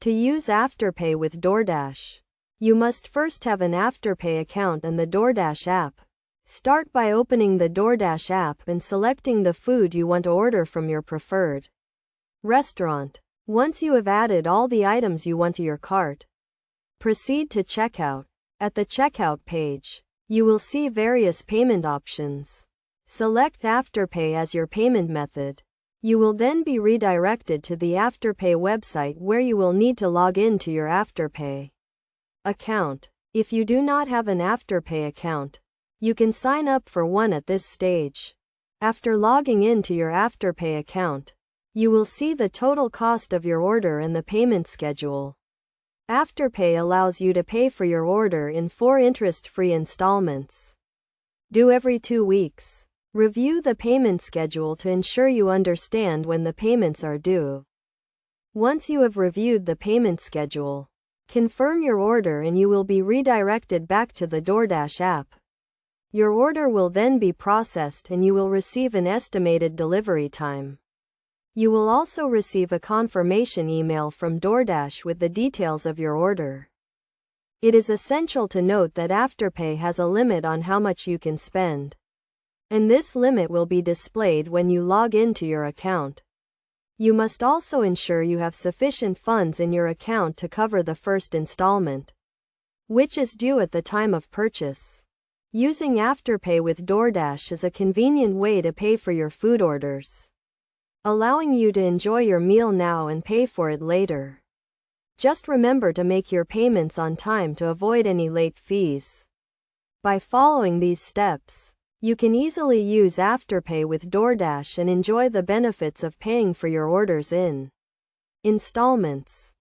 To use Afterpay with DoorDash, you must first have an Afterpay account and the DoorDash app. Start by opening the DoorDash app and selecting the food you want to order from your preferred restaurant. Once you have added all the items you want to your cart, proceed to checkout. At the checkout page, you will see various payment options. Select Afterpay as your payment method. You will then be redirected to the Afterpay website where you will need to log in to your Afterpay account. If you do not have an Afterpay account, you can sign up for one at this stage. After logging in to your Afterpay account, you will see the total cost of your order and the payment schedule. Afterpay allows you to pay for your order in 4 interest-free installments, due every 2 weeks. Review the payment schedule to ensure you understand when the payments are due. Once you have reviewed the payment schedule, confirm your order and you will be redirected back to the DoorDash app. Your order will then be processed and you will receive an estimated delivery time. You will also receive a confirmation email from DoorDash with the details of your order. It is essential to note that Afterpay has a limit on how much you can spend, and this limit will be displayed when you log into your account. You must also ensure you have sufficient funds in your account to cover the first installment, which is due at the time of purchase. Using Afterpay with DoorDash is a convenient way to pay for your food orders, allowing you to enjoy your meal now and pay for it later. Just remember to make your payments on time to avoid any late fees. By following these steps, you can easily use Afterpay with DoorDash and enjoy the benefits of paying for your orders in installments.